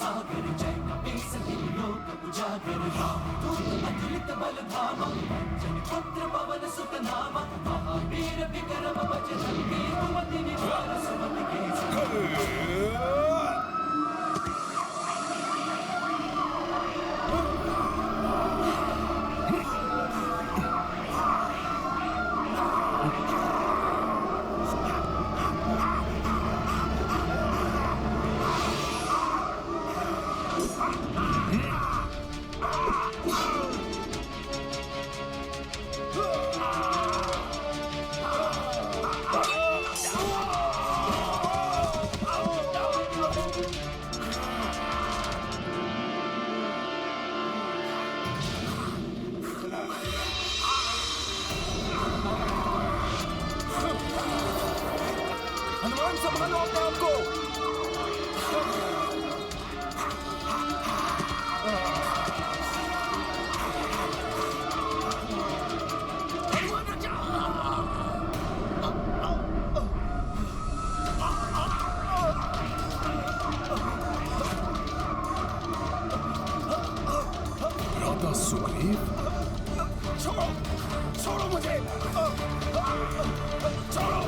सागर जय कपी सभी लोक उजागर रामदूत अतुलित बल धामा जन पुत्र पवन सुत नामा महावीर विक्रम बजरंगी कुमति निवार सुमति के हनुमान संभालो अपने आप को। राधा सुग्रीव, छोड़ो छोड़ो मुझे, छोड़ो।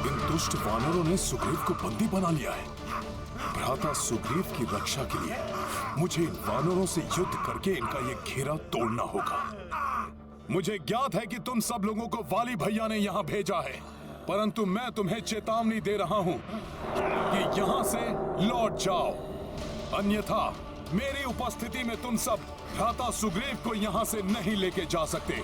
इन दुष्ट वानरों ने सुग्रीव को बंदी बना लिया है। भ्राता सुग्रीव की रक्षा के लिए मुझे इन वानरों से युद्ध करके इनका ये घेरा तोड़ना होगा। मुझे ज्ञात है कि तुम सब लोगों को वाली भैया ने यहाँ भेजा है, परंतु मैं तुम्हें चेतावनी दे रहा हूँ कि यहाँ से लौट जाओ, अन्यथा मेरी उपस्थिति में तुम सब भ्राता सुग्रीव को यहाँ से नहीं लेके जा सकते।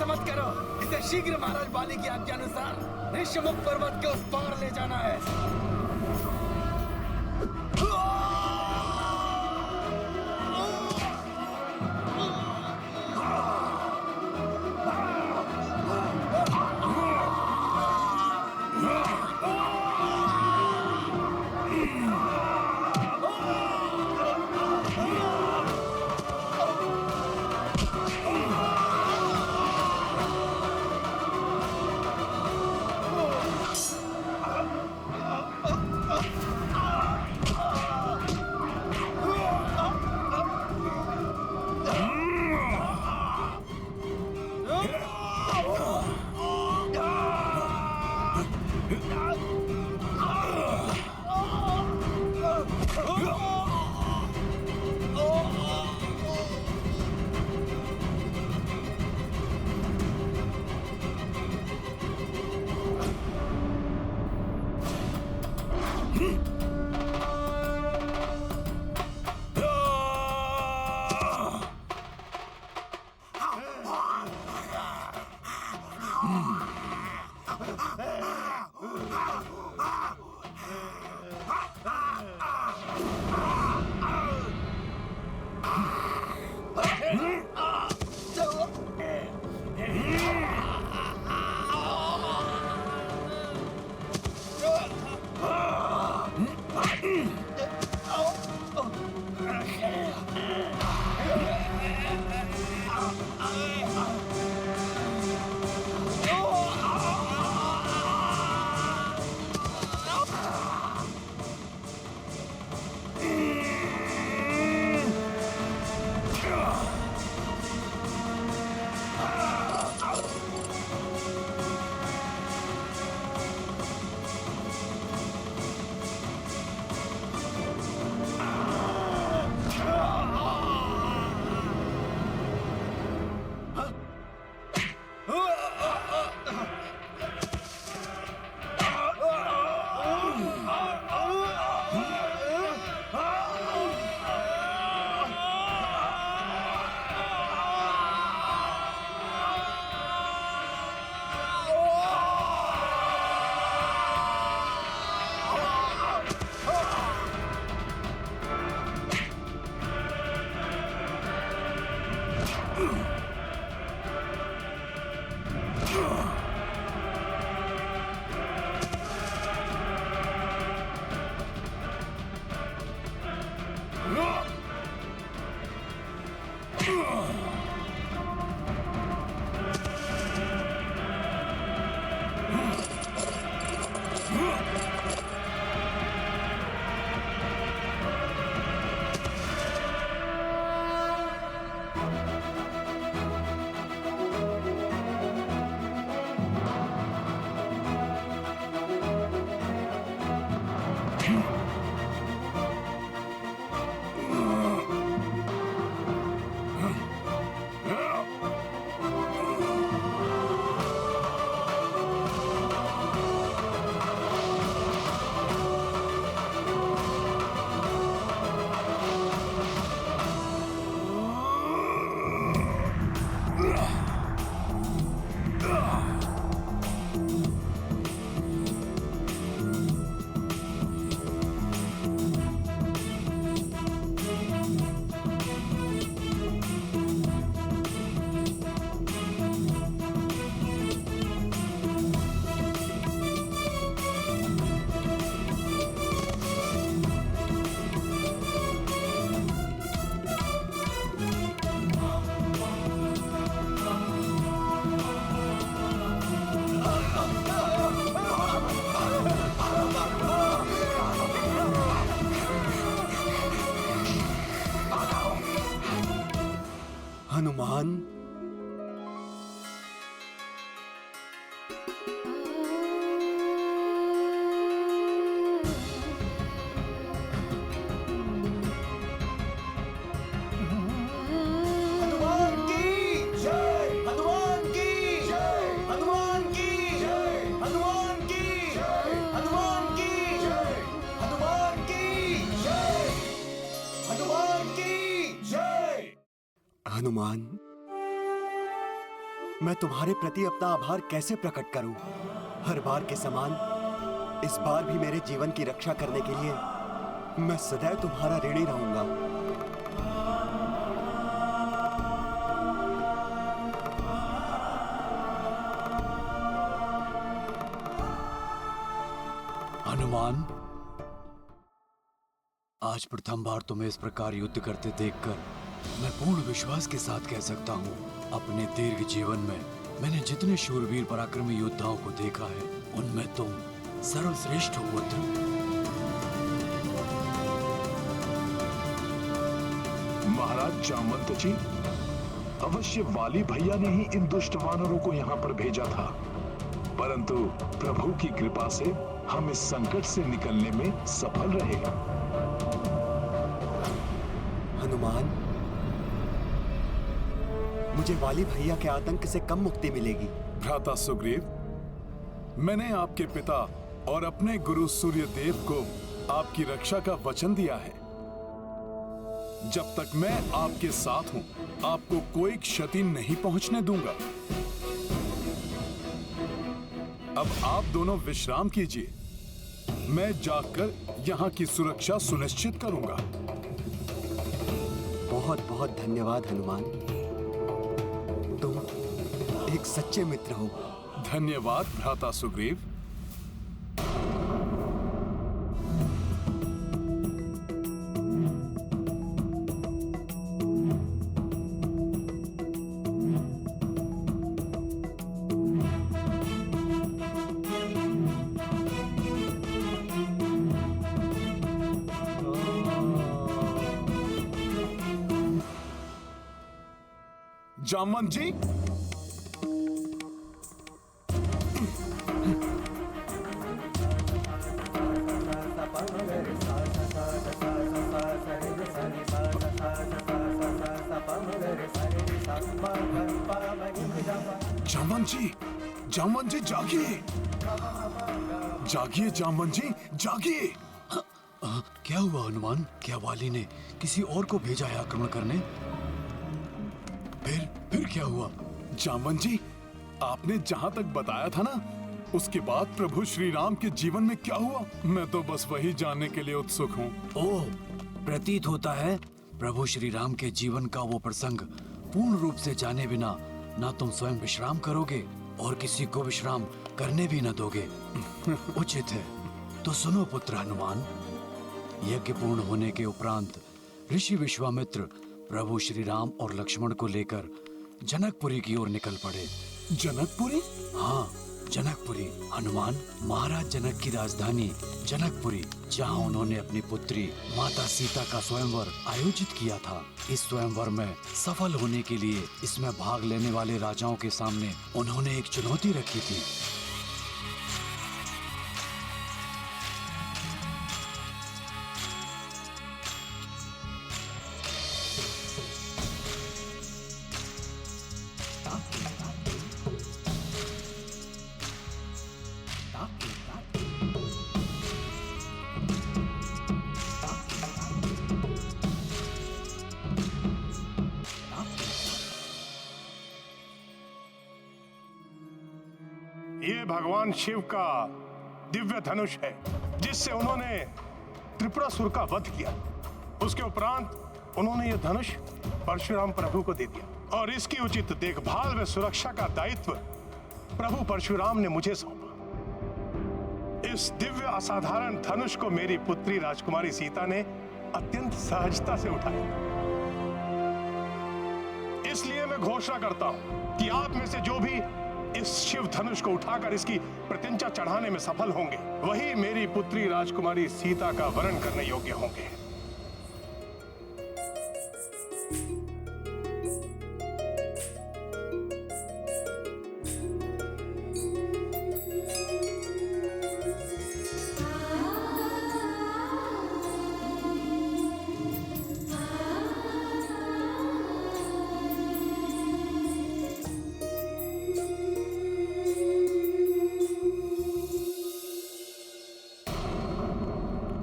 मत करो, इसे शीघ्र महाराज बाली की आज्ञा अनुसार ऋष्यमुख पर्वत के उस पार ले जाना है। हनुमान, हनुमान की जय, हनुमान की जय, हनुमान की जय, हनुमान की जय, हनुमान की जय, हनुमान की जय, हनुमान की जय। हनुमान, मैं तुम्हारे प्रति अपना आभार कैसे प्रकट करूं? हर बार के समान इस बार भी मेरे जीवन की रक्षा करने के लिए मैं सदैव तुम्हारा ऋणी रहूंगा। हनुमान, आज प्रथम बार तुम्हें इस प्रकार युद्ध करते देखकर मैं पूर्ण विश्वास के साथ कह सकता हूँ, अपने दीर्घ जीवन में मैंने जितने शूरवीर पराक्रमी योद्धाओं को देखा है, उनमें तुम सर्वश्रेष्ठ हो पुत्र। महाराज जामवंत जी, अवश्य वाली भैया ने ही इन दुष्ट वानरों को यहाँ पर भेजा था, परंतु प्रभु की कृपा से हम इस संकट से निकलने में सफल रहे। हनुमान, मुझे वाली भैया के आतंक से कम मुक्ति मिलेगी। भ्राता सुग्रीव, मैंने आपके पिता और अपने गुरु सूर्यदेव को आपकी रक्षा का वचन दिया है। जब तक मैं आपके साथ हूं, आपको कोई क्षति नहीं पहुंचने दूंगा। अब आप दोनों विश्राम कीजिए, मैं जाकर यहां की सुरक्षा सुनिश्चित करूंगा। बहुत बहुत धन्यवाद हनुमान, तुम एक सच्चे मित्र हो। धन्यवाद भ्राता सुग्रीव। जामवंत जी, जामवंत जी, जामवंत जी जागिए, जागिए जामवंत जी जागिए। क्या हुआ हनुमान? क्या वाली ने किसी और को भेजा है आक्रमण करने? फिर क्या हुआ? जामवंत जी, आपने जहां तक बताया था ना, उसके बाद प्रभु श्री राम के जीवन में क्या हुआ, मैं तो बस वही जानने के लिए उत्सुक हूँ। ओह, प्रतीत होता है प्रभु श्री राम के जीवन का वो प्रसंग पूर्ण रूप से जाने बिना ना तुम स्वयं विश्राम करोगे और किसी को विश्राम करने भी न दोगे। उचित है, तो सुनो पुत्र हनुमान। यज्ञ पूर्ण होने के उपरांत ऋषि विश्वामित्र प्रभु श्री राम और लक्ष्मण को लेकर जनकपुरी की ओर निकल पड़े। जनकपुरी? हाँ, जनकपुरी। हनुमान, महाराज जनक की राजधानी जनकपुरी, जहाँ उन्होंने अपनी पुत्री माता सीता का स्वयंवर आयोजित किया था। इस स्वयंवर में सफल होने के लिए इसमें भाग लेने वाले राजाओं के सामने उन्होंने एक चुनौती रखी थी। ये भगवान शिव का दिव्य धनुष है, जिससे उन्होंने त्रिपुरासुर का वध किया। उसके उपरांत उन्होंने ये धनुष परशुराम प्रभु को दे दिया और इसकी उचित देखभाल व सुरक्षा का दायित्व प्रभु परशुराम ने मुझे सौंपा। इस दिव्य असाधारण धनुष को मेरी पुत्री राजकुमारी सीता ने अत्यंत सहजता से उठाया। इसलिए मैं घोषणा करता हूं कि आप में से जो भी इस शिव धनुष को उठाकर इसकी प्रत्यंचा चढ़ाने में सफल होंगे, वही मेरी पुत्री राजकुमारी सीता का वरण करने योग्य होंगे।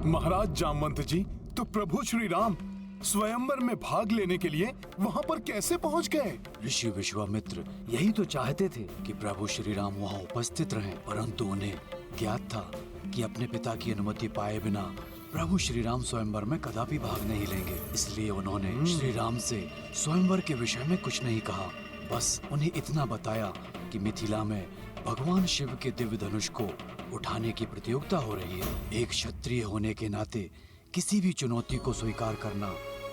महाराज जामवंत जी, तो प्रभु श्री राम स्वयंवर में भाग लेने के लिए वहाँ पर कैसे पहुँच गए? ऋषि विश्वामित्र यही तो चाहते थे कि प्रभु श्री राम वहाँ उपस्थित रहें, परंतु उन्हें ज्ञात था कि अपने पिता की अनुमति पाए बिना प्रभु श्री राम स्वयंवर में कदापि भाग नहीं लेंगे। इसलिए उन्होंने श्री राम से स्वयंवर के विषय में कुछ नहीं कहा, बस उन्हें इतना बताया कि मिथिला में भगवान शिव के दिव्य धनुष को उठाने की प्रतियोगिता हो रही है। एक क्षत्रिय होने के नाते किसी भी चुनौती को स्वीकार करना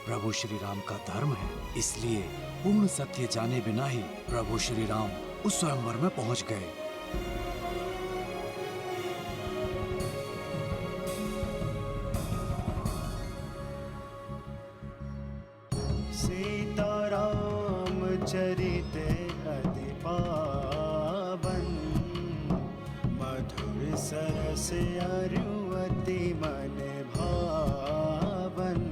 प्रभु श्री राम का धर्म है। इसलिए पूर्ण सत्य जाने बिना ही प्रभु श्री राम उस स्वयंवर में पहुंच गए। सीताराम चरित अति पावन, मधुर सरस अरु अति मन भावन।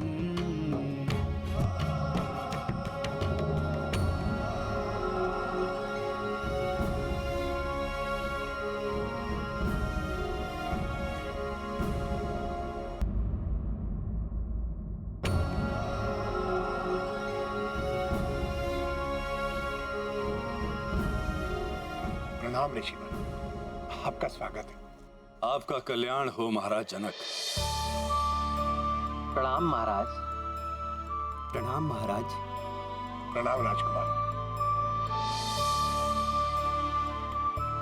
प्रणाम ऋषिवर, आपका स्वागत है। आपका कल्याण हो महाराज जनक। प्रणाम महाराज। प्रणाम महाराज। प्रणाम राजकुमार,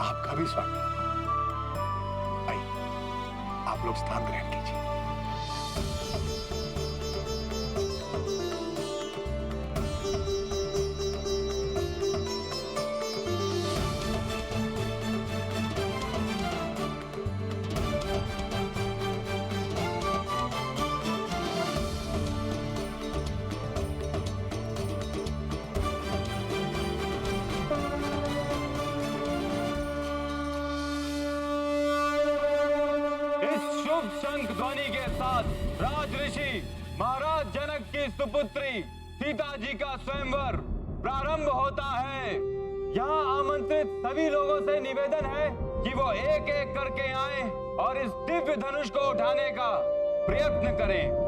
आपका भी स्वागत। आइए, आप लोग स्थान ग्रहण कीजिए। शंख ध्वनि के साथ राज ऋषि महाराज जनक की सुपुत्री सीता जी का स्वयंवर प्रारंभ होता है। यहाँ आमंत्रित सभी लोगों से निवेदन है कि वो एक एक करके आएं और इस दिव्य धनुष को उठाने का प्रयत्न करें।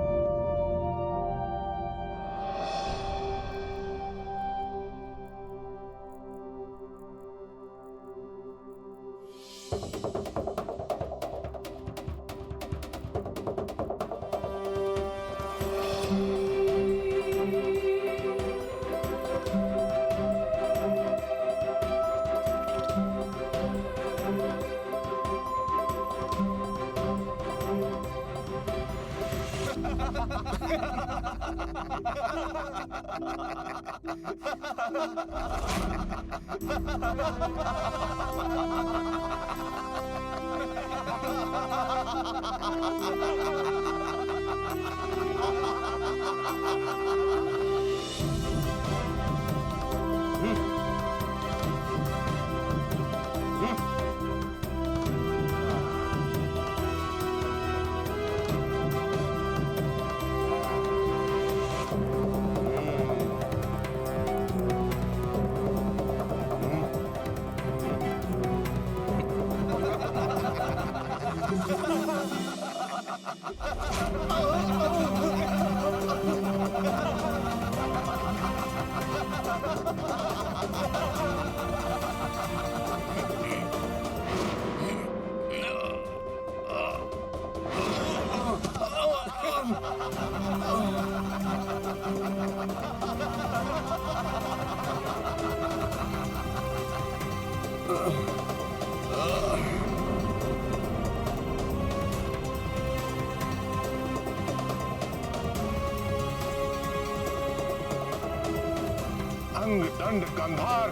अंग दंड गंधार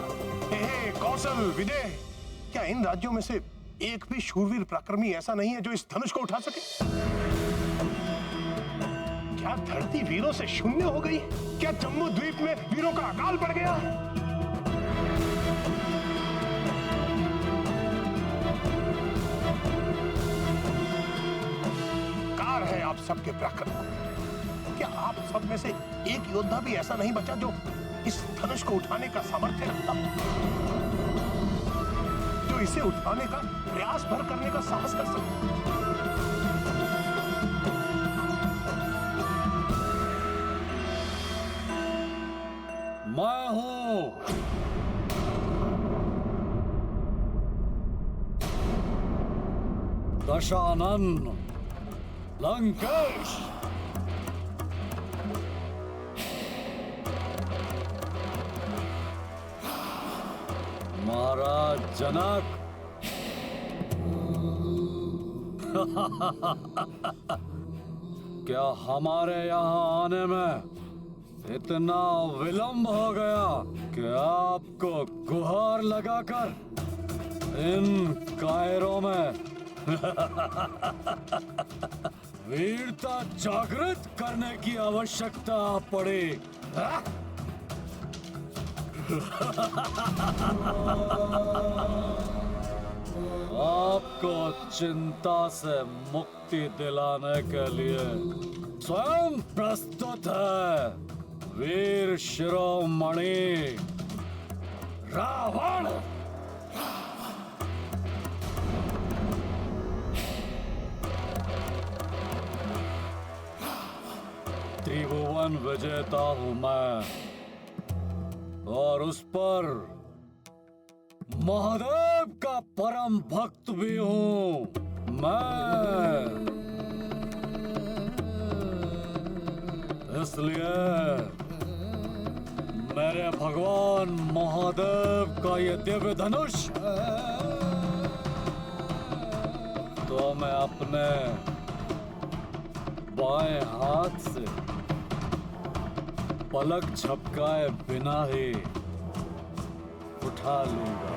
हे कौशल विदेह, क्या इन राज्यों में से एक भी शूरवीर पराक्रमी ऐसा नहीं है जो इस धनुष को उठा सके? क्या धरती वीरों से शून्य हो गई? क्या जम्मू द्वीप में वीरों का अकाल पड़ गया? कार है आप सबके पराक्रम। क्या आप सब में से एक योद्धा भी ऐसा नहीं बचा जो इस धनुष को उठाने का सामर्थ्य रखता, जो इसे उठाने का प्रयास भर करने का साहस कर सकता? मैं हूं दशानन लंकेश। महाराज जनक, क्या हमारे यहाँ आने में इतना विलंब हो गया कि आपको गुहार लगाकर इन कायरों में वीरता जागृत करने की आवश्यकता पड़ी? आपको चिंता से मुक्ति दिलाने के लिए स्वयं प्रस्तुत है वीर शिरोमणि रावण। त्रिभुवन विजेता हूं मैं, और उस पर महादेव का परम भक्त भी हूं मैं। इसलिए मेरे भगवान महादेव का ये दिव्य धनुष तो मैं अपने बाएं हाथ से पलक झपकाए बिना ही उठा लूंगा।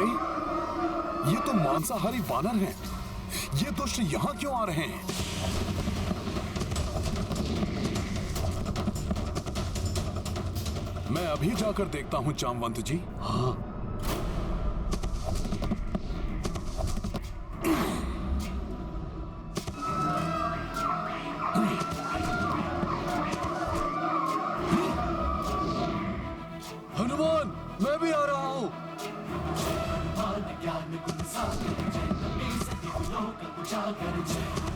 अरे ये तो मांसाहारी वानर हैं। ये दुष्ट यहाँ क्यों आ रहे हैं? मैं अभी जाकर देखता हूँ जामवंत जी। हाँ। हनुमान, मैं भी आ रहा हूँ। ज्ञान गुण सागर जय कपी सती लोक उजागर जय